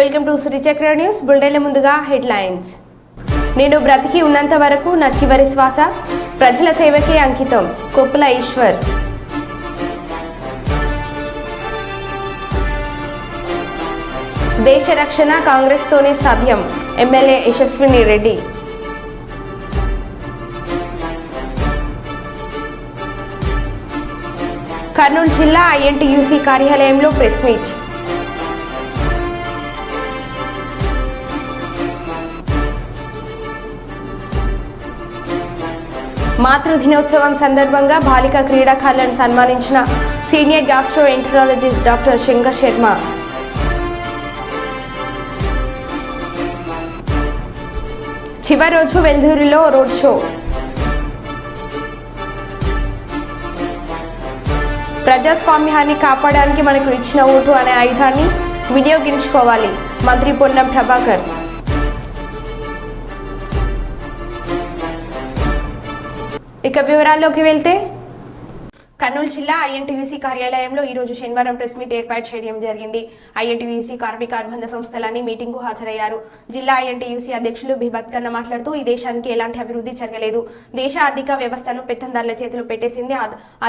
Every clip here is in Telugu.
వెల్కమ్ టు శ్రీ చక్ర న్యూస్ బులెటిన్ల ముందుగా హెడ్లైన్స్. నేను బ్రతికి ఉన్నంత వరకు నా చివరి శ్వాస ప్రజల సేవకే అంకితం. కొప్పుల ఈశ్వర్. దేశ రక్షణ కాంగ్రెస్ తోనే సాధ్యం. ఎమ్మెల్యే యశస్విని రెడ్డి. కర్నూలు జిల్లా ఐఎన్టీయూసీ కార్యాలయంలో ప్రెస్ మీట్. మాతృ దినోత్సవం సందర్భంగా బాలిక క్రీడాకారులను సన్మానించిన senior gastroenterologist doctor Shankar Sharma. చివరి రోజు వెల్దుర్తిలో రోడ్ షో. ప్రజాస్వామ్యాన్ని కాపాడడానికి మనకు ఇచ్చిన ఓటు అనే ఆయుధాన్ని వినియోగించుకోవాలి. మంత్రి పొన్నం ప్రభాకర్. ఇక వివరాల్లోకి వెళ్తే కర్నూలు జిల్లా ఐఎన్టీయూసీ కార్యాలయంలో ఈ రోజు శనివారం ప్రెస్ మీట్ ఏర్పాటు చేయడం జరిగింది. ఐఎన్టీయూసీ కార్మిక అనుబంధ సంస్థలన్నీ మీటింగ్ కు హాజరయ్యారు. జిల్లా ఐఎన్టీయూసీ అధ్యక్షులు బిభత్ కన్న మాట్లాడుతూ ఈ దేశానికి ఎలాంటి అభివృద్ధి జరగలేదు. దేశ ఆర్థిక వ్యవస్థను పెత్తందారుల చేతిలో పెట్టేసింది.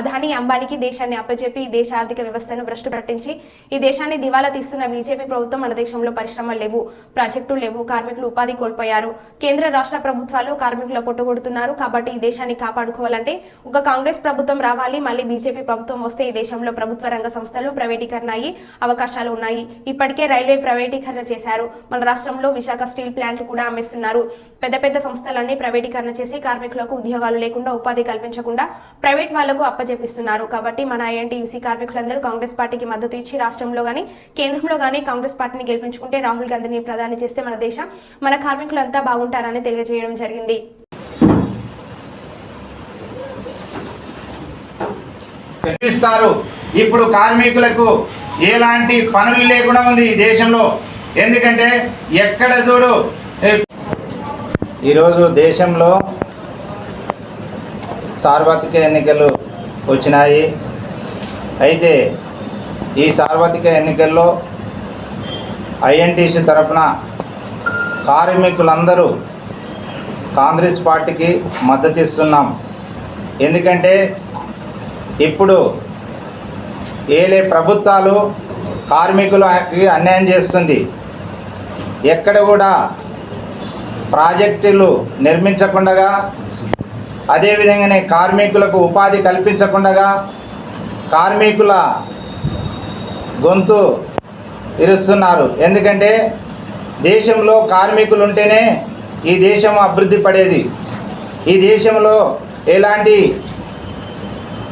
అదానీ అంబానీకి దేశాన్ని అప్పచెప్పి ఈ దేశ ఆర్థిక వ్యవస్థను భ్రష్టు పట్టించి ఈ దేశాన్ని దివాలా తీస్తున్న బీజేపీ ప్రభుత్వం మన దేశంలో పరిశ్రమలు లేవు, ప్రాజెక్టులు లేవు, కార్మికులు ఉపాధి కోల్పోయారు. కేంద్ర రాష్ట్ర ప్రభుత్వాలు కార్మికుల పొట్టగొడుతున్నారు. కాబట్టి ఈ దేశాన్ని కాపాడుకోవాలంటే ఒక కాంగ్రెస్ ప్రభుత్వం రావాలి. మళ్ళీ బీజేపీ ప్రభుత్వం వస్తే ఈ దేశంలో ప్రభుత్వ రంగ సంస్థలు ప్రైవేటీకరణ అయ్యి అవకాశాలు ఉన్నాయి. ఇప్పటికే రైల్వే ప్రైవేటీకరణ చేశారు. మన రాష్ట్రంలో విశాఖ స్టీల్ ప్లాంట్లు కూడా అమ్మేస్తున్నారు. పెద్ద పెద్ద సంస్థలన్నీ ప్రైవేటీకరణ చేసి కార్మికులకు ఉద్యోగాలు లేకుండా ఉపాధి కల్పించకుండా ప్రైవేట్ వాళ్లకు అప్పచెప్పిస్తున్నారు. కాబట్టి మన ఐఎన్టీయూసీ కార్మికులందరూ కాంగ్రెస్ పార్టీకి మద్దతు ఇచ్చి రాష్ట్రంలో గానీ కేంద్రంలో గానీ కాంగ్రెస్ పార్టీని గెలిపించుకుంటే రాహుల్ గాంధీని ప్రధాని చేస్తే మన దేశం మన కార్మికులంతా బాగుంటారని తెలియజేయడం జరిగింది. ఇప్పుడు కార్మికులకు ఎలాంటి పనులు లేకుండా ఉంది ఈ దేశంలో. ఎందుకంటే ఎక్కడ చూడు ఈరోజు దేశంలో సార్వత్రిక ఎన్నికలు వచ్చినాయి. అయితే ఈ సార్వత్రిక ఎన్నికల్లో ఐఎన్టీసీ తరఫున కార్మికులందరూ కాంగ్రెస్ పార్టీకి మద్దతు ఇస్తున్నాం. ఎందుకంటే ఇప్పుడు ఏలే ప్రభుత్వాలు కార్మికులకి అన్యాయం చేస్తుంది. ఎక్కడ కూడా ప్రాజెక్టులు నిర్మించకుండా, అదేవిధంగానే కార్మికులకు ఉపాధి కల్పించకుండా కార్మికుల గొంతు ఇరుస్తున్నారు. ఎందుకంటే దేశంలో కార్మికులు ఉంటేనే ఈ దేశం అభివృద్ధి పడేది. ఈ దేశంలో ఎలాంటి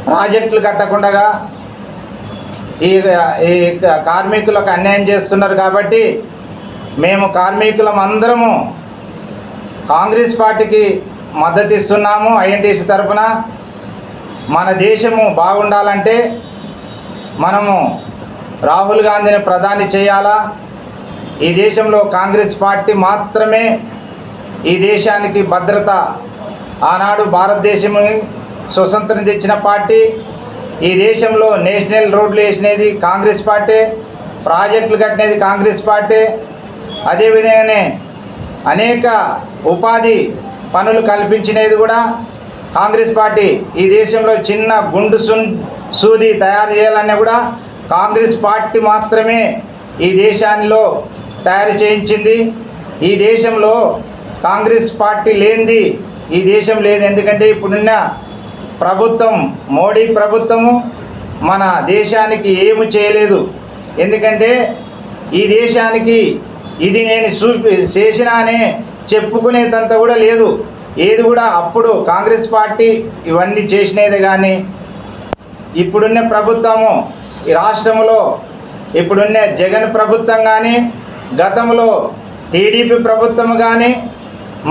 ప్రాజెక్టులు కట్టకుండా ఈ కార్మికులకు అన్యాయం చేస్తున్నారు. కాబట్టి మేము కార్మికులం అందరము కాంగ్రెస్ పార్టీకి మద్దతు ఇస్తున్నాము. ఐఎన్టీసీ తరఫున మన దేశము బాగుండాలంటే మనము రాహుల్ గాంధీని ప్రధాని చేయాలా. ఈ దేశంలో కాంగ్రెస్ పార్టీ మాత్రమే ఈ దేశానికి భద్రత. ఆనాడు భారతదేశం స్వతంత్రం తెచ్చిన పార్టీ. ఈ దేశంలో నేషనల్ రోడ్లు వేసినది కాంగ్రెస్ పార్టీ, ప్రాజెక్టులు కట్టినది కాంగ్రెస్ పార్టీ. అదేవిధంగానే అనేక ఉపాధి పనులు కల్పించినది కూడా కాంగ్రెస్ పార్టీ. ఈ దేశంలో చిన్న గుండు సూది తయారు చేయాలన్నా కూడా కాంగ్రెస్ పార్టీ మాత్రమే ఈ దేశాల్లో తయారు చేయించింది. ఈ దేశంలో కాంగ్రెస్ పార్టీ లేనిది ఈ దేశం లేదు. ఎందుకంటే ఇప్పుడున్న ప్రభుత్వం మోడీ ప్రభుత్వము మన దేశానికి ఏమి చేయలేదు. ఎందుకంటే ఈ దేశానికి ఇది నేను చేసినా అని చెప్పుకునేదంతా కూడా లేదు. ఏది కూడా అప్పుడు కాంగ్రెస్ పార్టీ ఇవన్నీ చేసినది. కానీ ఇప్పుడున్న ప్రభుత్వము ఈ రాష్ట్రంలో ఇప్పుడున్న జగన్ ప్రభుత్వం కానీ గతంలో టీడీపీ ప్రభుత్వం కానీ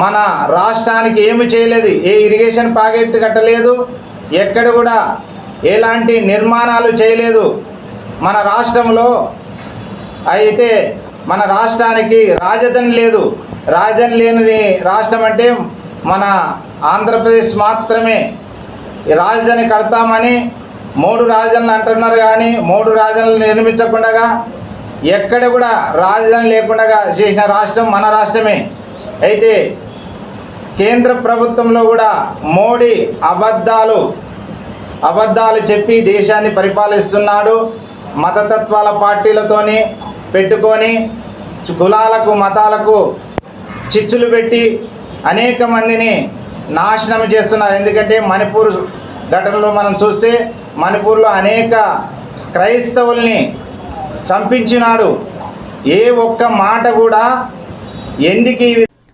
మన రాష్ట్రానికి ఏమి చేయలేదు. ఏ ఇరిగేషన్ ప్రాజెక్ట్ కట్టలేదు, ఎక్కడ కూడా ఎలాంటి నిర్మాణాలు చేయలేదు మన రాష్ట్రంలో. అయితే మన రాష్ట్రానికి రాజధాని లేదు. రాజధాని లేని రాష్ట్రం అంటే మన ఆంధ్రప్రదేశ్ మాత్రమే. రాజధాని కడతామని 3 రాజధానులు అంటున్నారు. కానీ 3 రాజధానులు నిర్మించకుండా ఎక్కడ కూడా రాజధాని లేకుండా చేసిన రాష్ట్రం మన రాష్ట్రమే. అయితే కేంద్ర ప్రభుత్వంలో కూడా మోడీ అబద్ధాలు చెప్పి దేశాన్ని పరిపాలిస్తున్నాడు. మతతత్వాల పార్టీలతోని పెట్టుకొని కులాలకు మతాలకు చిచ్చులు పెట్టి అనేక మందిని నాశనం చేస్తున్నారు. ఎందుకంటే మణిపూర్ ఘటనలో మనం చూస్తే మణిపూర్లో అనేక క్రైస్తవుల్ని చంపించినాడు. ఏ ఒక్క మాట కూడా ఎందుకు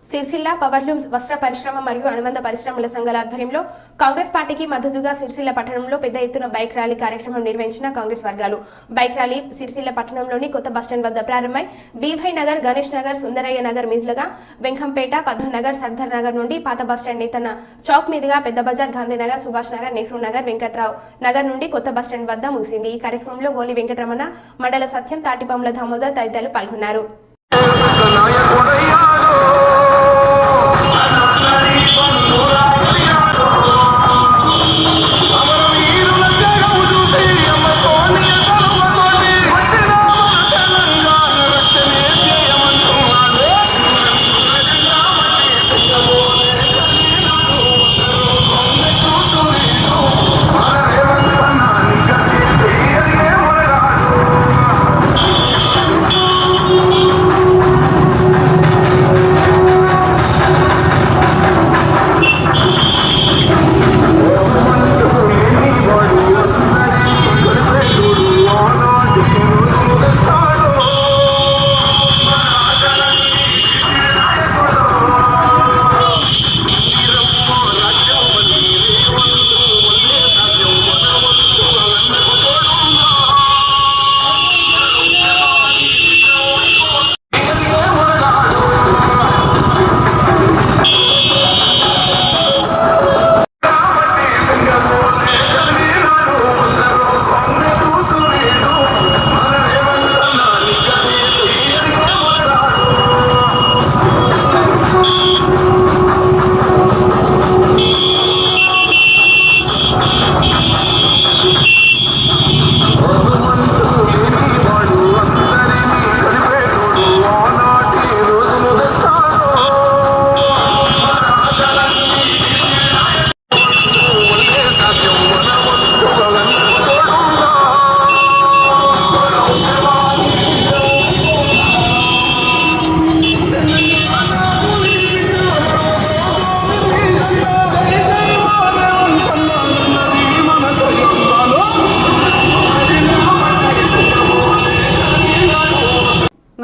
సిరిసిల్ల పవర్లూమ్ వస్త్ర పరిశ్రమ మరియు అనుబంధ పరిశ్రమల సంఘాల ఆధ్వర్యంలో కాంగ్రెస్ పార్టీకి మద్దతుగా సిరిసిల్ల పట్టణంలో పెద్ద ఎత్తున బైక్ ర్యాలీ కార్యక్రమం నిర్వహించిన కాంగ్రెస్ వర్గాలు. బైక్ ర్యాలీ సిరిసిల్ల పట్టణంలోని కొత్త బస్టాండ్ వద్ద ప్రారంభమై బీవై నగర్, గణేష్ నగర్, సుందరయ్య నగర్ మీదులుగా వెంకంపేట, పద్మనగర్, సర్దార్ నగర్ నుండి పాత బస్టాండ్ నేతన్న చౌక్ మీదుగా పెద్ద బజార్, గాంధీనగర్, సుభాష్ నగర్, నెహ్రూ నగర్, వెంకట్రావు నగర్ నుండి కొత్త బస్టాండ్ వద్ద ముగిసింది. ఈ కార్యక్రమంలో గోలి వెంకటరమణ, మండల సత్యం, తాటిపాముల దామోదర్ తదితరులు పాల్గొన్నారు.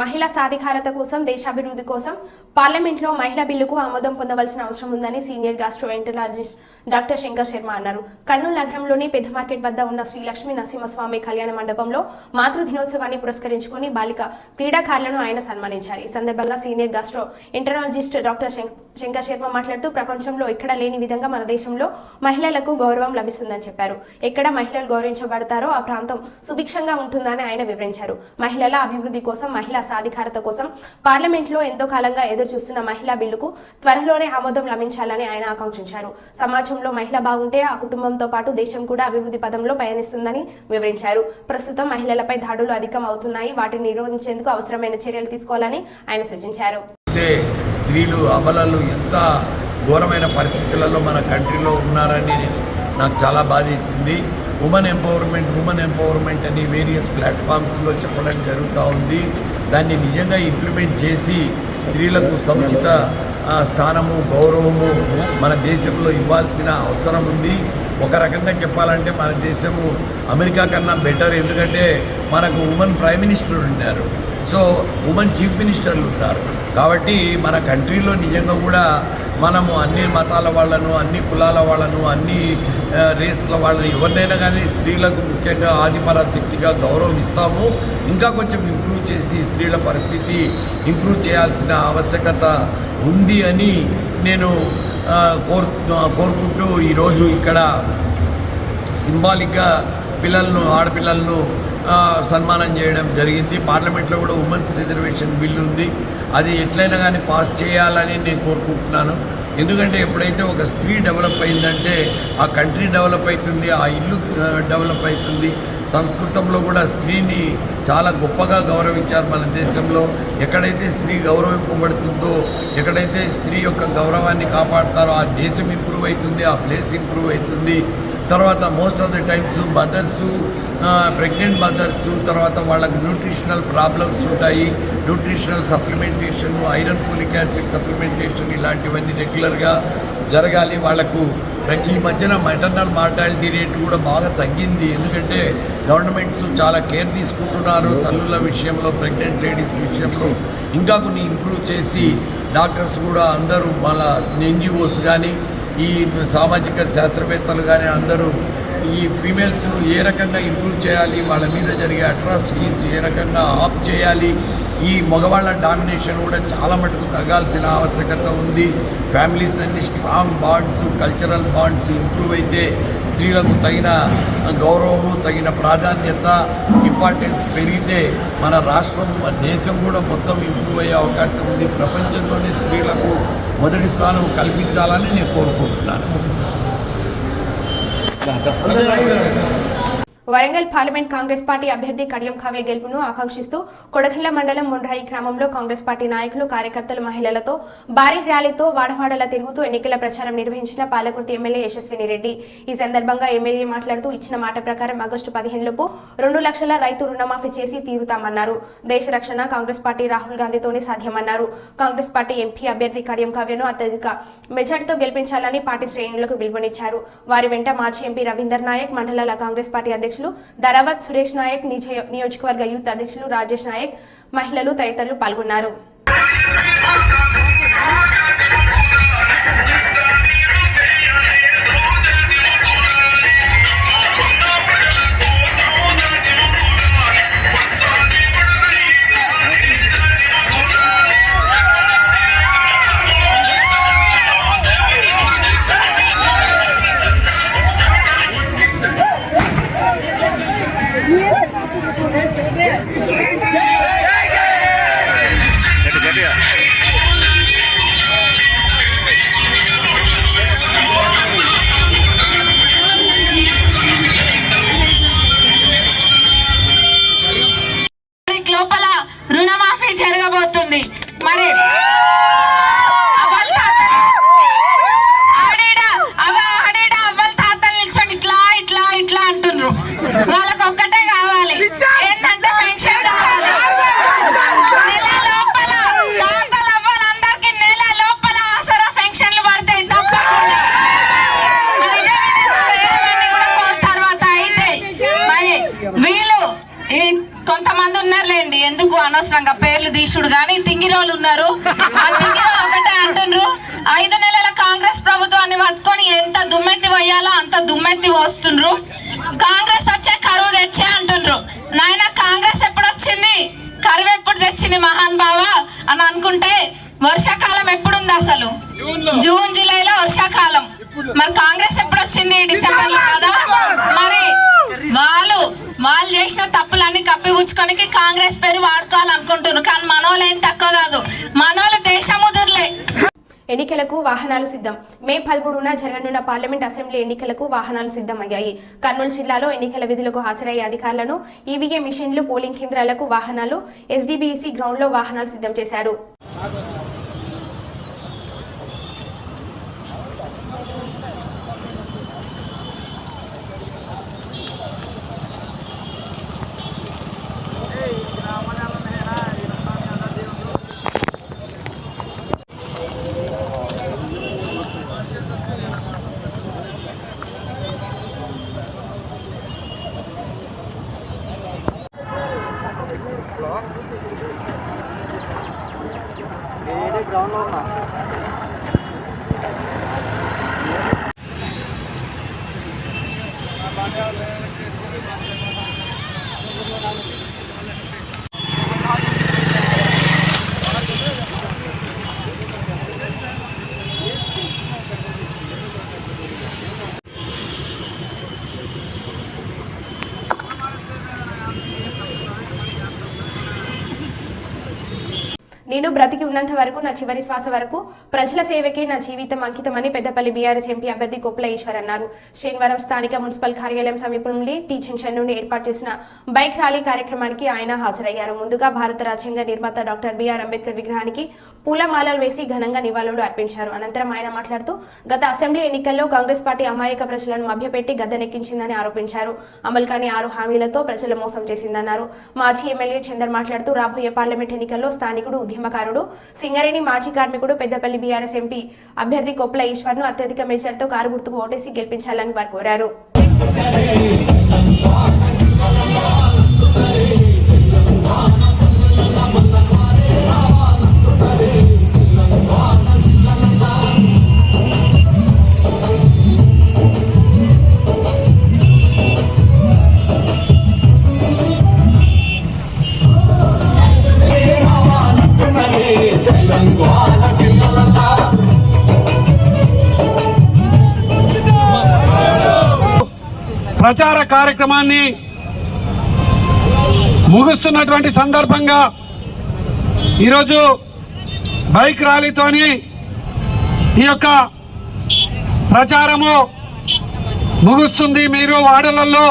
మహిళా సాధికారత కోసం, దేశాభివృద్ధి కోసం పార్లమెంట్లో మహిళా బిల్లుకు ఆమోదం పొందవలసిన అవసరం ఉందని senior gastroenterologist doctor Shankar Sharma అన్నారు. కర్నూలు నగరంలోని పెద్ద మార్కెట్ వద్ద ఉన్న శ్రీ లక్ష్మీ నరసింహస్వామి కళ్యాణ మండపంలో మాతృ దినోత్సవాన్ని పురస్కరించుకుని బాలిక క్రీడాకారులను ఆయన సన్మానించారు. ఈ సందర్భంగా senior gastroenterologist doctor Shankar Sharma మాట్లాడుతూ ప్రపంచంలో ఎక్కడా లేని విధంగా మన దేశంలో మహిళలకు గౌరవం లభిస్తుందని చెప్పారు. ఎక్కడ మహిళలు గౌరవించబడతారో ఆ ప్రాంతం సుభిక్షంగా ఉంటుందని ఆయన వివరించారు. మహిళల అభివృద్ధి కోసం, మహిళా సాధికారత కోసం పార్లమెంట్లో ఎంతో కాలంగా ఎదురు చూస్తున్న మహిళా బిల్లుకు త్వరలోనే ఆమోదం లభించాలని ఆయన ఆకాంక్షించారు. సమాజంలో మహిళ బాగుంటే ఆ కుటుంబంతో పాటు దేశం కూడా అభివృద్ధి పదంలో పయనిస్తుందని వివరించారు. ప్రస్తుతం మహిళలపై దాడులు అధికం అవుతున్నాయి. వాటిని నిరోధించేందుకు అవసరమైన చర్యలు తీసుకోవాలని ఆయన సూచించారు. స్త్రీలు అబలలు ఎంత ఘోరమైన పరిస్థితులలో మన కంట్రీలో ఉన్నారని నాకు చాలా బాధేసింది. ఉమెన్ ఎంపవర్మెంట్ అని వేరియస్ ప్లాట్ఫామ్స్లో చెప్పడం జరుగుతూ ఉంది. దాన్ని నిజంగా ఇంప్లిమెంట్ చేసి స్త్రీలకు సముచిత స్థానము, గౌరవము మన దేశంలో ఇవ్వాల్సిన అవసరం ఉంది. ఒక రకంగా చెప్పాలంటే మన దేశము అమెరికా కన్నా బెటర్. ఎందుకంటే మనకు ఉమెన్ ప్రైమ్ మినిస్టర్ ఉన్నారు, సో ఉమెన్ చీఫ్ మినిస్టర్లు ఉంటారు. కాబట్టి మన కంట్రీలో నిజంగా కూడా మనము అన్ని మతాల వాళ్ళను, అన్ని కులాల వాళ్ళను, అన్ని రేస్ల వాళ్ళని ఎవరినైనా కానీ స్త్రీలకు ముఖ్యంగా ఆదిపరాశక్తిగా గౌరవం ఇస్తాము. ఇంకా కొంచెం ఇంప్రూవ్ చేసి స్త్రీల పరిస్థితి ఇంప్రూవ్ చేయాల్సిన ఆవశ్యకత ఉంది అని నేను కోరుకుంటూ ఈరోజు ఇక్కడ సింబాలిక్గా ఆడపిల్లలను సన్మానం చేయడం జరిగింది. పార్లమెంట్లో కూడా ఉమెన్స్ రిజర్వేషన్ బిల్లు ఉంది. అది ఎట్లయినా కానీ పాస్ చేయాలని నేను కోరుకుంటున్నాను. ఎందుకంటే ఎప్పుడైతే ఒక స్త్రీ డెవలప్ అయిందంటే ఆ కంట్రీ డెవలప్ అవుతుంది, ఆ ఇల్లు డెవలప్ అవుతుంది. సంస్కృతంలో కూడా స్త్రీని చాలా గొప్పగా గౌరవించారు మన దేశంలో. ఎక్కడైతే స్త్రీ గౌరవింపబడుతుందో, ఎక్కడైతే స్త్రీ యొక్క గౌరవాన్ని కాపాడతారో ఆ దేశం ఇంప్రూవ్ అవుతుంది, ఆ ప్లేస్ ఇంప్రూవ్ అవుతుంది. తర్వాత most of the times mothers, pregnant mothers, తర్వాత వాళ్ళకి న్యూట్రిషనల్ ప్రాబ్లమ్స్ ఉంటాయి. Nutritional supplementation, iron folic acid supplementation ఇలాంటివన్నీ రెగ్యులర్గా జరగాలి. వాళ్లకు ఈ మధ్యన మెటర్నల్ మార్టాలిటీ రేట్ కూడా బాగా తగ్గింది. ఎందుకంటే గవర్నమెంట్స్ చాలా కేర్ తీసుకుంటున్నారు తల్లుల విషయంలో, ప్రెగ్నెంట్ లేడీస్ విషయంలో. ఇంకా కొన్ని ఇంప్రూవ్ చేసి డాక్టర్స్ కూడా అందరూ మన ఎన్జిఓస్ కానీ, ఈ సామాజిక శాస్త్రవేత్తలు కానీ అందరూ ఈ ఫీమేల్స్ ఏ రకంగా ఇంప్రూవ్ చేయాలి, వాళ్ళ మీద జరిగే అట్రాసిటీస్ ఏ రకంగా ఆఫ్ చేయాలి, ఈ మగవాళ్ళ డామినేషన్ కూడా చాలా మటుకు తగ్గాల్సిన ఆవశ్యకత ఉంది. ఫ్యామిలీస్ అన్ని strong bonds, cultural bonds improve అయితే స్త్రీలకు తగిన గౌరవము, తగిన ప్రాధాన్యత, ఇంపార్టెన్స్ పెరిగితే మన రాష్ట్రం, దేశం కూడా మొత్తం ఇంప్రూవ్ అయ్యే అవకాశం ఉంది. ప్రపంచంలోనే స్త్రీలకు మొదటి స్థానం కల్పించాలని నేను కోరుకుంటున్నాను. వరంగల్ పార్లమెంట్ కాంగ్రెస్ పార్టీ అభ్యర్థి కడియం కావ్య గెలుపును ఆకాంక్షిస్తూ కొడగండ్ల మండలం ముండ్రాయి గ్రామంలో కాంగ్రెస్ పార్టీ నాయకులు, కార్యకర్తలు, మహిళలతో భారీ ర్యాలీతో వాడవాడలా తిరుగుతూ ఎన్నికల ప్రచారం నిర్వహించిన పాలకుర్తి ఎమ్మెల్యే యశస్విని రెడ్డి. ఈ సందర్భంగా ఎమ్మెల్యే మాట్లాడుతూ ఇచ్చిన మాట ప్రకారం ఆగస్టు 15 లోపు 2 లక్షల రైతు రుణమాఫీ చేసి తీరుతామన్నారు. దేశ రక్షణ కాంగ్రెస్ పార్టీ రాహుల్ గాంధీతోనే సాధ్యమన్నారు. కాంగ్రెస్ పార్టీ ఎంపీ అభ్యర్థి కడియం కావ్యను అత్యధిక మెజార్టీతో గెలిపించాలని పార్టీ శ్రేణులకు పిలుపునిచ్చారు. వారి వెంట మాజీ ఎంపీ రవీందర్ నాయక్, మండలాల కాంగ్రెస్ పార్టీ అధ్యక్షులు ధరావత్ సురేష్ నాయక్, నియోజకవర్గ యూత్ అధ్యక్షులు రాజేష్ నాయక్, మహిళలు తదితరులు పాల్గొన్నారు. లోపల రుణమాఫీ జరగబోతుంది. మరి అవ్వల తాతలు నిల్చొని ఇట్లా ఇట్లా ఇట్లా అంటుండ్రు. వాళ్ళకి ఒక్కటే కావాలి, ఏంటంటే పెన్షన్ కావాలి. నెల లోపల తాతలు అవ్వాలందరికీ నెల లోపల ఆసరా పెన్షన్లు పడతాయి తప్పకుండా. మరి ఇదే విధంగా వేరేవన్నీ కూడా తర్వాత అయితే మరి వీళ్ళు కొంతమంది ఉన్నారులేండి, ఎందుకు అనవసరంగా పేర్లు తీసుడు, కానీ తింగిరోళ్ళు ఉన్నారు. ఆ తింగిరోళ్ళు ఒకటే అంటుండ్రు, 5 నెలల కాంగ్రెస్ ప్రభుత్వాన్ని పట్టుకొని ఎంత దుమ్మెత్తి పోయాలో అంత దుమ్మెత్తి పోస్తుండ్రు. కాంగ్రెస్ వచ్చే కరువు తెచ్చే అంటుండ్రు. నాయన కాంగ్రెస్ ఎప్పుడు వచ్చింది, కరువు ఎప్పుడు తెచ్చింది మహాన్ బావా అని అనుకుంటే వర్షాకాలం ఎప్పుడుంది అసలు? జూన్ జూలైలో వర్షాకాలం. మరి కాంగ్రెస్ ఎప్పుడు వచ్చింది? డిసెంబర్ లో కదా. మరి వాళ్ళు చేసిన తప్పులన్నీ కప్పిపుచ్చుకోనికి కాంగ్రెస్ పేరు వాడుకోవాలనుకుంటున్నారు. కానీ మనోళ్ళు ఏం తక్కువ కాదు, మనోళ్ళు దేశముదుర్లే. ఎన్నికలకు వాహనాలు సిద్ధం. మే 13న జరగనున్న పార్లమెంట్ అసెంబ్లీ ఎన్నికలకు వాహనాలు సిద్ధమయ్యాయి. కర్నూలు జిల్లాలో ఎన్నికల విధులకు హాజరయ్యే అధికారులను, ఈవీఎం మిషన్లు, పోలింగ్ కేంద్రాలకు వాహనాలు, ఎస్డీబీసీ గ్రౌండ్ లో వాహనాలు సిద్ధం చేశారు. నేను బ్రతికి ఉన్నంత వరకు నా చివరి శ్వాస వరకు ప్రజల సేవకే నా జీవితం అంకితమని పెద్దపల్లి బీఆర్ఎస్ ఎంపీ అభ్యర్థి కొప్పుల ఈశ్వర్ అన్నారు. శనివారం స్థానిక మున్సిపల్ కార్యాలయం సమీపంలోని టీ జంక్షన్ నుండి ఏర్పాటు చేసిన బైక్ ర్యాలీ కార్యక్రమానికి ఆయన హాజరయ్యారు. ముందుగా భారత రాజ్యాంగ నిర్మాత డాక్టర్ బిఆర్ అంబేద్కర్ విగ్రహానికి పూలమాలలు వేసి ఘనంగా నివాళులు అర్పించారు. అనంతరం ఆయన మాట్లాడుతూ గత అసెంబ్లీ ఎన్నికల్లో కాంగ్రెస్ పార్టీ అమాయక ప్రజలను మభ్యపెట్టి గద్దెనెక్కించిందని ఆరోపించారు. అమలు కాని 6 హామీలతో ప్రజలు మోసం చేసిందన్నారు. మాజీ ఎమ్మెల్యే చందర్ మాట్లాడుతూ రాబోయే పార్లమెంట్ ఎన్నికల్లో స్థానికుడు, ఉద్యమకారుడు, సింగరేణి మాజీ కార్మికుడు, పెద్దపల్లి బీఆర్ఎస్ ఎంపీ అభ్యర్థి కొప్పుల ఈశ్వర్ను అత్యధిక మెజార్టీతో కారు గుర్తుకు ఓటేసి గెలిపించాలని వారు కోరారు. ప్రచార కార్యక్రమాన్ని ముగుస్తున్నటువంటి సందర్భంగా ఈరోజు బైక్ ర్యాలీతోని ఈ యొక్క ప్రచారము ముగుస్తుంది. మీరు వాడలలో,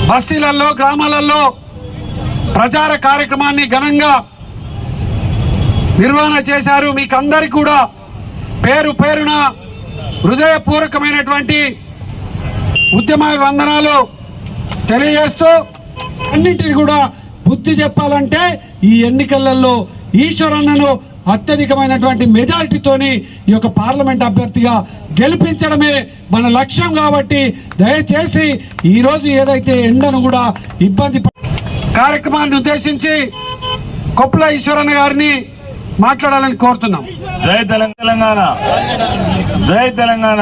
బస్తీలలో, గ్రామాలలో ప్రచార కార్యక్రమాన్ని ఘనంగా నిర్వహణ చేశారు. మీకందరికీ కూడా పేరు పేరున హృదయపూర్వకమైనటువంటి ఉద్యమ వందనాలు తెలియజేస్తూ, అన్నింటినీ కూడా బుద్ధి చెప్పాలంటే ఈ ఎన్నికలలో ఈశ్వరన్నను అత్యధికమైనటువంటి మెజారిటీతోని ఈ యొక్క పార్లమెంట్ అభ్యర్థిగా గెలిపించడమే మన లక్ష్యం. కాబట్టి దయచేసి ఈరోజు ఏదైతే ఎండను కూడా ఇబ్బంది కార్యక్రమాన్ని ఉద్దేశించి కొప్పుల ఈశ్వరన్న గారిని మాట్లాడాలని కోరుతున్నాం. జై తెలంగాణ, జై తెలంగాణ.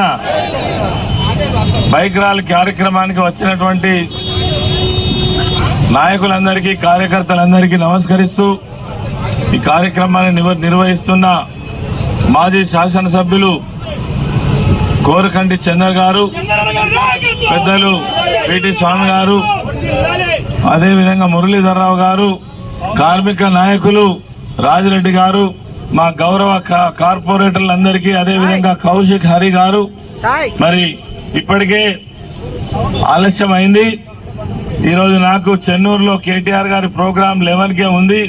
బైక్ ర్యాలీ కార్యక్రమానికి వచ్చినటువంటి నాయకులందరికీ, కార్యకర్తలందరికీ నమస్కరిస్తూ ఈ కార్యక్రమాన్ని నిర్వహిస్తున్న మాజీ శాసనసభ్యులు కోరకంటి చందర్ గారు, పెద్దలు పిటి స్వామి గారు, అదేవిధంగా మురళీధర్రావు గారు, కార్మిక నాయకులు రాజిరెడ్డి గారు, మా గౌరవ కార్పొరేటర్లందరికీ, అదేవిధంగా కౌశిక్ హరి గారు. మరి ఇప్పటికే ఆలస్యం అయింది. ఈరోజు నాకు చెన్నూరులో కేటీఆర్ గారి ప్రోగ్రాం 11కే ఉంది.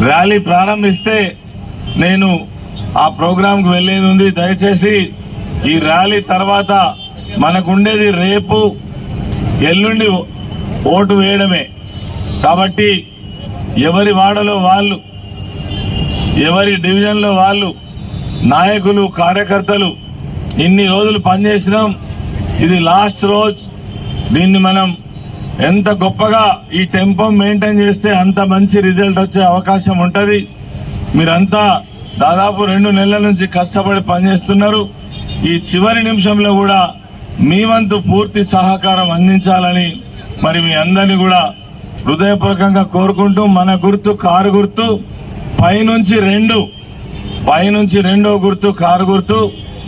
ర్యాలీ ప్రారంభిస్తే నేను ఆ ప్రోగ్రాంకు వెళ్లేది ఉంది. దయచేసి ఈ ర్యాలీ తర్వాత మనకుండేది రేపు, ఎల్లుండి ఓటు వేయడమే. కాబట్టి ఎవరి వాడలో వాళ్ళు, ఎవరి డివిజన్లో వాళ్ళు, నాయకులు, కార్యకర్తలు ఇన్ని రోజులు పనిచేసినాం. ఇది లాస్ట్ రోజు. దీన్ని మనం ఎంత గొప్పగా ఈ టెంపో మెయింటైన్ చేస్తే అంత మంచి రిజల్ట్ వచ్చే అవకాశం ఉంటుంది. మీరంతా దాదాపు 2 నెలల నుంచి కష్టపడి పనిచేస్తున్నారు. ఈ చివరి నిమిషంలో కూడా మీ వంతు పూర్తి సహకారం అందించాలని మరి మీ అందరినీ కూడా హృదయపూర్వకంగా కోరుకుంటూ, మన గుర్తు కారు గుర్తు, పైనుంచి రెండో గుర్తు కారు గుర్తు.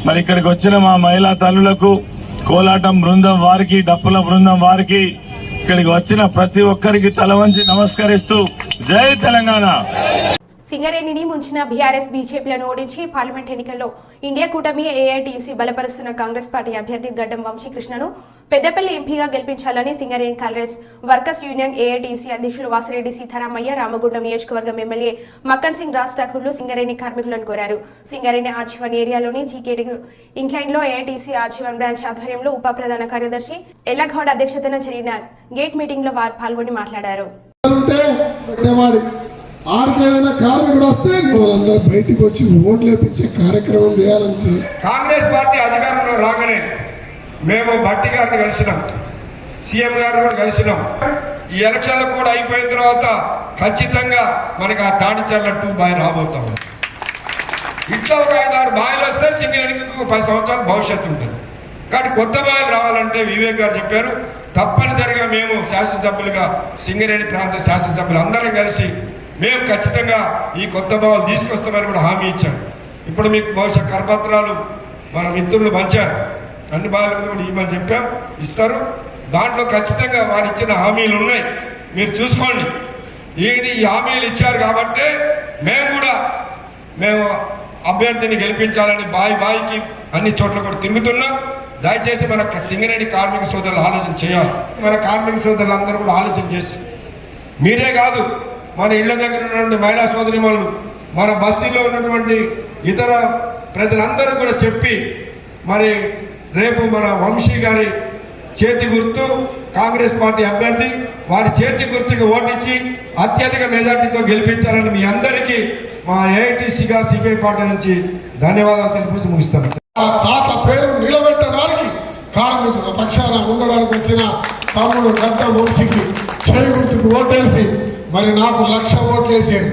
మరి ఇక్కడికి వచ్చిన మా మహిళా తల్లులకు, కోలాటం బృందం వారికి, డప్పుల బృందం వారికి, ఇక్కడికి వచ్చిన ప్రతి ఒక్కరికి తల వంచి నమస్కరిస్తూ జై తెలంగాణ. సింగరేణిని ముంచిన బీఆర్ఎస్ బీజేపీలను ఓడించి పార్లమెంట్ ఎన్నికల్లో ఇండియా కూటమి ఏఐటీయూసీ బలపరుస్తున్న కాంగ్రెస్ పార్టీ అభ్యర్థి గడ్డం వంశీకృష్ణను పెద్దపల్లి ఎంపీగా గెలిపించాలని Singareni Congress workers union AITUC అధ్యక్షులు వాసిరెడ్డి సీతారామయ్య రామగుండం నియోజకవర్గం ఎమ్మెల్యే మక్కన్ సింగ్ రాజ్ ఠాకూర్లు సింగరేణి కార్మికులను కోరారు. సింగరేణి ఆజీవన్ ఏరియాలోని జీకేటీ ఇంక్లైన్ లో ఏఐటీయూసీ ఆజీవన్ బ్రాంచ్ ఆధ్వర్యంలో ఉప ప్రధాన కార్యదర్శి ఎల్లగౌడ్ అధ్యక్షతన జరిగిన గేట్ మీటింగ్ లో వారు పాల్గొని మాట్లాడారు. ఆడికేదైనా కార్మికుడు వస్తే వాళ్ళందరూ బయటికి వచ్చి ఓట్లు వేపించే కార్యక్రమం చేయాలని కాంగ్రెస్ పార్టీ అధికారంలో రాగానే మేము భట్టి గారిని కలిసినాం, సీఎం గారిని కూడా కలిసినాం. ఈ ఎలక్షన్లు కూడా అయిపోయిన తర్వాత ఖచ్చితంగా మనకు ఆ తాడిచర్ల 2 బాయ్ రాబోతాం. ఇట్లా ఒక 5-6 బాయిలు వస్తే సింగరేణికి 10 సంవత్సరాల భవిష్యత్తు ఉంటుంది. కానీ కొత్త బాయిలు రావాలంటే వివేక్ గారు చెప్పారు, తప్పనిసరిగా మేము శాసనసభ్యులుగా, సింగరేణి ప్రాంత శాసనసభ్యులు అందరం కలిసి మేము ఖచ్చితంగా ఈ కొత్త బావులు తీసుకొస్తామని కూడా హామీ ఇచ్చాం. ఇప్పుడు మీకు బహుశా కరపత్రాలు మన మిత్రులు పంచారు, అన్ని బావుల మీద కూడా ఇవ్వమని చెప్పాం, ఇస్తారు. దాంట్లో ఖచ్చితంగా వారు ఇచ్చిన హామీలు ఉన్నాయి, మీరు చూసుకోండి. ఈ హామీలు ఇచ్చారు కాబట్టి మేము అభ్యర్థిని గెలిపించాలని బాయికి అన్ని చోట్ల కూడా తిరుగుతున్నాం. దయచేసి మన సింగరేణి కార్మిక సోదరులు ఆలోచన చేయాలి. మన కార్మిక సోదరులు అందరూ కూడా ఆలోచన చేసి, మీరే కాదు మన ఇళ్ల దగ్గర ఉన్నటువంటి మహిళా సోదరిమణులు, మన బస్తీలో ఉన్నటువంటి ఇతర ప్రజలందరూ కూడా చెప్పి, మరి రేపు మన వంశీ గారి చేతి గుర్తు కాంగ్రెస్ పార్టీ అభ్యర్థి, వారి చేతి గుర్తుకి ఓటించి అత్యధిక మెజార్టీతో గెలిపించాలని మీ అందరికీ మా ఏఐటీసీగా సిపిఐ పార్టీ నుంచి ధన్యవాదాలు తెలిపి ముగిస్తాను. తాత పేరు నిలబెట్టడానికి కార్మికుల పక్షాన ఉండడానికి వచ్చిన తమ్ముడు గడ్డ వంశీకి చేయి గుర్తుకు ఓటేసి మరి నాకు 1,00,000 ఓట్లు వేసాడు.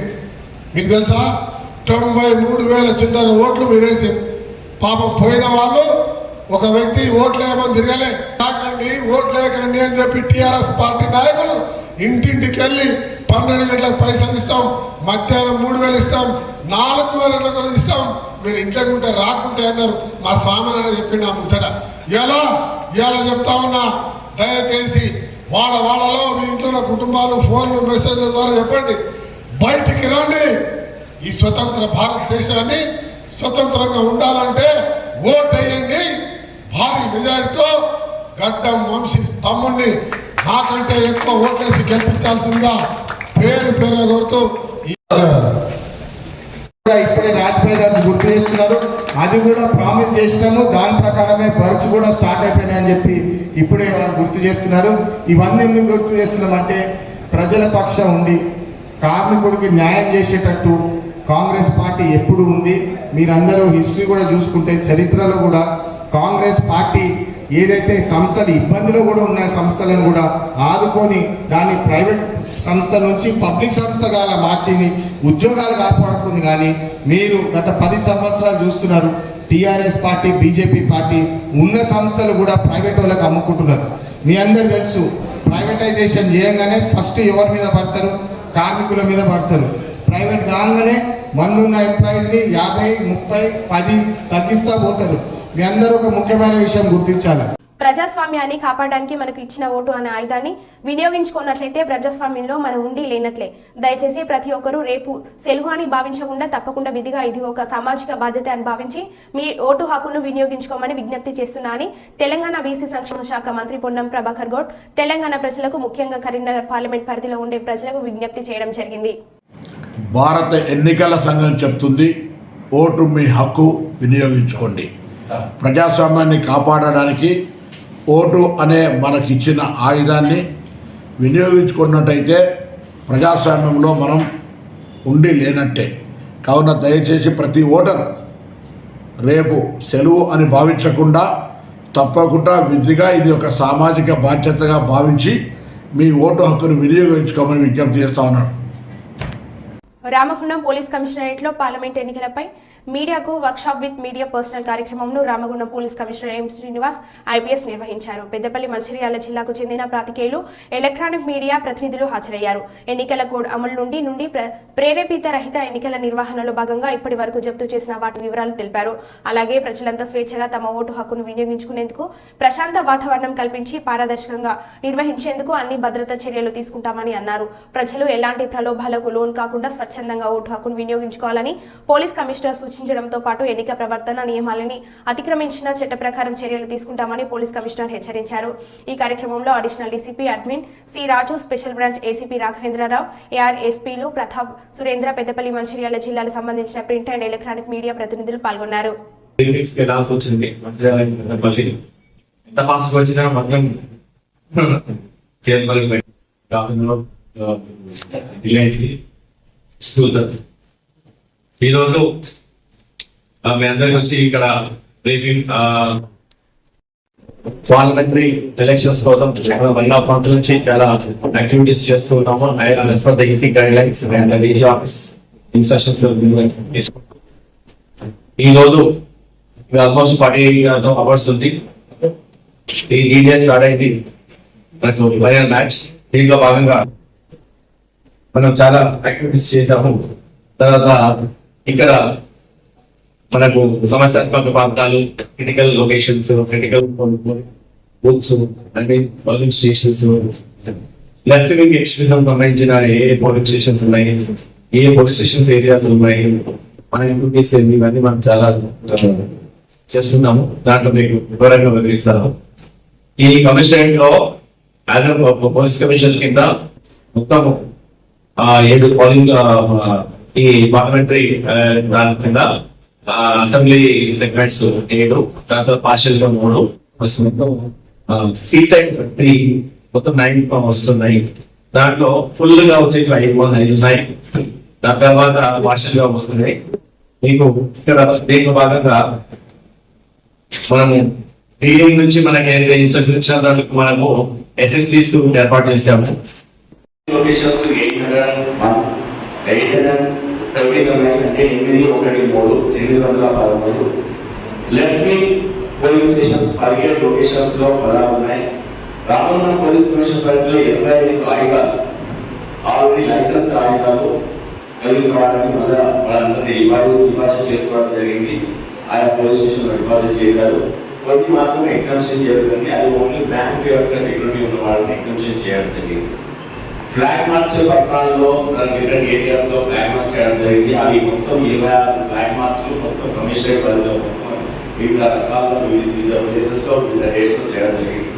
మీకు తెలుసా, 93,000 చిల్లర ఓట్లు మీరు వేసారు. పాపం పోయిన వాళ్ళు ఒక వ్యక్తి ఓట్లు వేయమని తిరగలే, కాకండి ఓట్లు వేయకండి అని చెప్పి టీఆర్ఎస్ పార్టీ నాయకులు ఇంటింటికి వెళ్ళి 12 గంటలకు పైసలు ఇస్తాం, మధ్యాహ్నం 3,000 ఇస్తాం, 4,000 ఇస్తాం, మీరు ఇంట్లోకి ఉంటే రాకుంటే అన్నారు. మా స్వామి చెప్పిండు ఆ ముచ్చట. ఎలా చెప్తా ఉన్నా, దయచేసి వాళ్ళలో మీ ఇంట్లో ఉన్న కుటుంబాలు ఫోన్లు మెసేజ్ల ద్వారా చెప్పండి, బయటికి రండి. ఈ స్వతంత్ర భారతదేశాన్ని స్వతంత్రంగా ఉండాలంటే ఓటేయండి. భారీ మెజారిటీతో గడ్డం వంశీ తమ్ముడిని నాకంటే ఎక్కువ ఓట్లేసి గెలిపించాల్సిందిగా పేరు కొడుతూ ఇప్పుడే రాజపేట గారు గుర్తు చేస్తున్నారు. అది కూడా ప్రామిస్ చేసినాము, దాని ప్రకారమే వర్క్స్ కూడా స్టార్ట్ అయిపోయినాయని చెప్పి ఇప్పుడే వారు గుర్తు చేస్తున్నారు. ఇవన్నీ ఎందుకు గుర్తు చేస్తున్నామంటే, ప్రజల పక్షం ఉండి కార్మికుడికి న్యాయం చేసేటట్టు కాంగ్రెస్ పార్టీ ఎప్పుడు ఉంది. మీరందరూ హిస్టరీ కూడా చూసుకుంటే చరిత్రలో కూడా కాంగ్రెస్ పార్టీ ఏదైతే సంస్థలు ఇబ్బందిలో కూడా ఉన్న సంస్థలను కూడా ఆదుకొని దాన్ని ప్రైవేట్ సంస్థ నుంచి పబ్లిక్ సంస్థగా మార్చింది, ఉద్యోగాలు కాపాడుతుంది. కానీ మీరు గత 10 సంవత్సరాలు చూస్తున్నారు, టీఆర్ఎస్ పార్టీ బీజేపీ పార్టీ ఉన్న సంస్థలు కూడా ప్రైవేట్ వాళ్ళకి అమ్ముకుంటున్నారు. మీ అందరు తెలుసు, ప్రైవేటైజేషన్ చేయగానే ఫస్ట్ ఎవరి మీద పడతారు? కార్మికుల మీద పడతారు. ప్రైవేట్ కాగానే మందున్న ఎంప్లాయీస్ని 50, 30, 10 తగ్గిస్తా పోతారు. మీ అందరూ ఒక ముఖ్యమైన విషయం గుర్తించాలి. ప్రజాస్వామ్యాన్ని కాపాడడానికి మనకు ఇచ్చిన ఓటు అనే ఆయుధాన్ని వినియోగించుకున్నట్లయితే ప్రజాస్వామ్యంలో మనం ఉండి లేనట్లే. దయచేసి ప్రతి ఒక్కరూ రేపు సెలవు అని భావించకుండా తప్పకుండా విధిగా ఇది ఒక సామాజిక బాధ్యత అని భావించి మీ ఓటు హక్కును వినియోగించుకోమని విజ్ఞప్తి చేస్తున్నా అని తెలంగాణ బీసీ సంక్షేమ శాఖ మంత్రి పొన్నం ప్రభాకర్ గౌడ్ తెలంగాణ ప్రజలకు, ముఖ్యంగా కరీంనగర్ పార్లమెంట్ పరిధిలో ఉండే ప్రజలకు విజ్ఞప్తి చేయడం జరిగింది. భారత ఎన్నికల సంఘం చెప్తుంది, ఓటు మీ హక్కు, వినియోగించుకోండి. ప్రజాస్వామ్యాన్ని కాపాడడానికి ఓటు అనే మనకిచ్చిన ఆయుధాన్ని వినియోగించుకున్నట్టయితే ప్రజాస్వామ్యంలో మనం ఉండి లేనట్టే. కావున దయచేసి ప్రతి ఓటర్ రేపు సెలవు అని భావించకుండా తప్పకుండా విధిగా ఇది ఒక సామాజిక బాధ్యతగా భావించి మీ ఓటు హక్కును వినియోగించుకోమని విజ్ఞప్తి చేస్తా ఉన్నాను. రామగుండం పోలీస్ కమిషనరేట్లో పార్లమెంట్ ఎన్నికలపై మీడియాకు వర్క్షాప్ విత్ మీడియా పర్సనల్ కార్యక్రమంను Ramagundam police commissioner M Srinivas IPS నిర్వహించారు. పెద్దపల్లి మంచిర్యాల జిల్లాకు చెందిన పాత్రికేయులు, ఎలక్ట్రానిక్ మీడియా ప్రతినిధులు హాజరయ్యారు. ఎన్నికల కోడ్ అమలు నుండి ప్రేరేపిత రహిత ఎన్నికల నిర్వహణలో భాగంగా ఇప్పటి వరకు జప్తు చేసిన వాటి వివరాలు తెలిపారు. అలాగే ప్రజలంతా స్వేచ్ఛగా తమ ఓటు హక్కును వినియోగించుకునేందుకు ప్రశాంత వాతావరణం కల్పించి పారదర్శకంగా నిర్వహించేందుకు అన్ని భద్రతా చర్యలు తీసుకుంటామని అన్నారు. ప్రజలు ఎలాంటి ప్రలోభాలకు లోన్ కాకుండా స్వచ్ఛందంగా ఓటు హక్కును వినియోగించుకోవాలని పోలీస్ కమిషనర్ సూచించడంతో పాటు ఎన్నిక ప్రవర్తన నియమాలని అతిక్రమించిన చట్ట ప్రకారం చర్యలు తీసుకుంటామని పోలీస్ కమిషనర్ హెచ్చరించారు. ఈ కార్యక్రమంలో additional DCP admin C Raju, special branch ACP Raghavendra Rao, AR ఎస్పీలు ప్రతాప్, సురేంద్ర, పెద్దపల్లి మంచిర్యాల జిల్లాలకు సంబంధించిన ప్రింట్ అండ్ ఎలక్ట్రానిక్ మీడియా ప్రతినిధులు పాల్గొన్నారు. ఈరోజు మీ అందరికి వచ్చి ఇక్కడ పార్లమెంటరీ ఎలక్షన్స్ కోసం 1 month నుంచి చాలా యాక్టివిటీస్ చేస్తూ ఉన్నాము. EC guide lines and DG office instructions ఈ రోజు ఆల్మోస్ట్ 48 hours ఉంది. ఈ డే స్టార్ట్ అయింది మనకు ఫైనల్ మ్యాచ్. దీంట్లో భాగంగా మనం చాలా యాక్టివిటీస్ చేసాము. తర్వాత ఇక్కడ మనకు సమస్యాత్మక ప్రాంతాలు, critical locations, critical booths, polling stations, left wing extremism సంబంధించిన ఏ పోలీస్ స్టేషన్స్ ఉన్నాయి, ఏ పోలీస్ స్టేషన్స్ ఏరియాస్ ఉన్నాయి, మన ఎంపీస్ ఇవన్నీ మనం చాలా చేస్తున్నాము. దాంట్లో మీకు వివరంగా వివరిస్తాను. ఈ కమిషనరేట్ లో యాజ్ పోలీస్ కమిషనర్ కింద మొత్తం 7 పోలింగ్ ఈ పార్లమెంటరీ దాని కింద అసెంబ్లీ సెగ్మెంట్స్ 7, దాంతో పార్షల్ గా 3, మొత్తం సీసైడ్ 3, మొత్తం 9 వస్తున్నాయి. దాంట్లో ఫుల్ గా వచ్చేసి 5 ఉన్నాయి. దాని తర్వాత పార్షల్ గా వస్తున్నాయి. మీకు ఇక్కడ దీంట్లో భాగంగా మనము రీడింగ్ నుంచి మనకి ఏదైతే ఇన్స్ట్రక్షన్ ఇచ్చిన దానికి మనము SSTs ఏర్పాటు చేశాము. లొకేషన్స్ 813 అంటే 813 left wing police stations 17 locations లో 16 ఉన్నాయి. రామన్న పోలీస్ కమిషన్ పరిధిలో 25 ఆయుధాలు ఆల్రెడీ లైసెన్స్ ఆయుధాలు కలిగి కావడానికి మళ్ళీ వాళ్ళందరినీ డిపాజిట్ చేసుకోవడం జరిగింది. ఆయా పోలీస్ స్టేషన్ లో డిపాజిట్ చేశారు. కొన్ని మాత్రం ఎగ్జామ్షన్ జరుగుతుంది. అది ఓన్లీ బ్యాంక్ యొక్క సెక్యూరిటీ ఉన్న వాళ్ళని ఎగ్జామ్షన్ చేయడం జరిగింది. ఫ్లాగ్ మార్చ్ పట్టణాల్లో డిఫరెంట్ ఏరియాస్ లో ఫ్లాగ్ మార్చ్ చేయడం జరిగింది. అవి మొత్తం 26 ఫ్లాగ్ మార్చ్లు మొత్తం కమిషనరేట్ పరిధిలో మొత్తం వివిధ రకాల వివిధ ప్లేసెస్ లో వివిధ డేట్స్ లో చేయడం జరిగింది.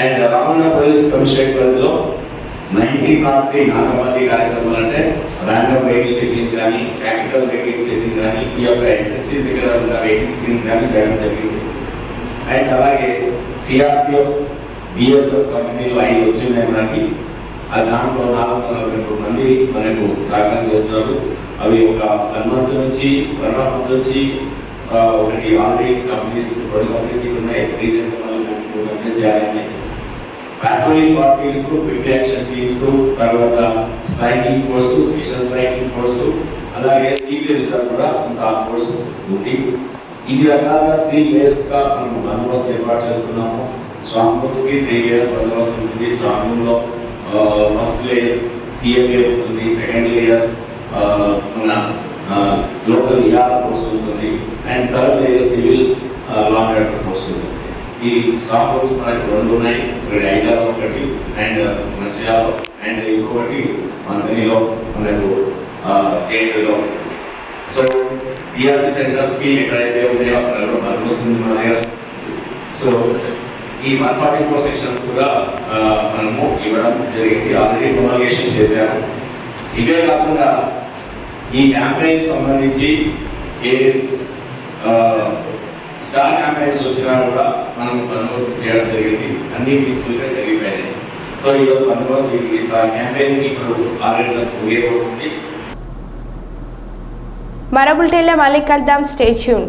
అండ్ రామన్న పోలీస్ కమిషనరేట్ పరిధిలో 1903 నాగమతి కార్యక్రమాలు అంటే ర్యాండమ్ వెహికల్ చెకింగ్ కానీ, క్యాపిటల్ వెహికల్ చెకింగ్ కానీ, ఈ యొక్క SST దగ్గర ఉన్న వెహికల్ చెకింగ్ కానీ చేయడం జరిగింది. అండ్ అలాగే CRPF, BSF కంపెనీలు 5 వచ్చినాయి మనకి. దాంట్లో 442 మంది మనకు సహకారం చేస్తున్నారు. అవి ఒక 1 month నుంచి ఒకటి ఆల్రెడీ కంపెనీస్ 2 కంపెనీస్ ఉన్నాయి. రీసెంట్ మనం 2 కంపెనీస్ చేయాలి. patrolling parties, quick action teams, తర్వాత striking force, special striking force, అలాగే సీక్రెట్ కూడా ఫోర్స్ ఉంది. ఇది రకాలుగా 3 layers గా మనం బందోబస్తు ఏర్పాటు చేస్తున్నాము. స్ట్రాంగ్ రూమ్స్ కి 3 layers బందోబస్తు ఉంటుంది. స్ట్రాంగ్ రూమ్ లో ఫస్ట్ లేయర్ CMA ఉంటుంది, సెకండ్ లేయర్ మన లోకల్ ER ఫోర్స్ ఉంటుంది, and third layer civil law and order force ఉంటుంది. ఈ స్టాఫ్ రూమ్స్ మనకు 2 ఉన్నాయి. ఒకటి ఐజాలో ఒకటి అండ్ మంచిర్యాలలో, అండ్ ఇంకొకటి మంత్రిలో మనకు జేఎన్టీలో. సో ERC సెంటర్స్ కి ఎక్కడైతే ఉన్నాయో అక్కడ వస్తుంది మన దగ్గర. సో ఈ 144 సెక్షన్స్ కూడా మనము ఇవ్వడం జరిగింది. ఆల్రెడీ ప్రొమల్గేషన్ చేశాము. ఇవే కాకుండా ఈ క్యాంపెయిన్ సంబంధించి ఏ స్టార్ క్యాంపెయిన్స్ వచ్చినా కూడా మనం బందోబస్తు చేయడం జరిగింది. అన్ని పీస్ఫుల్ గా జరిగిపోయాయి. సో ఈరోజు బందోబస్తు క్యాంపెయిన్ ఇప్పుడు ఆల్రెడీ ముగియబోతుంది. మరో బులెటిన్లో మళ్ళీ కలుద్దాం. Stay tune.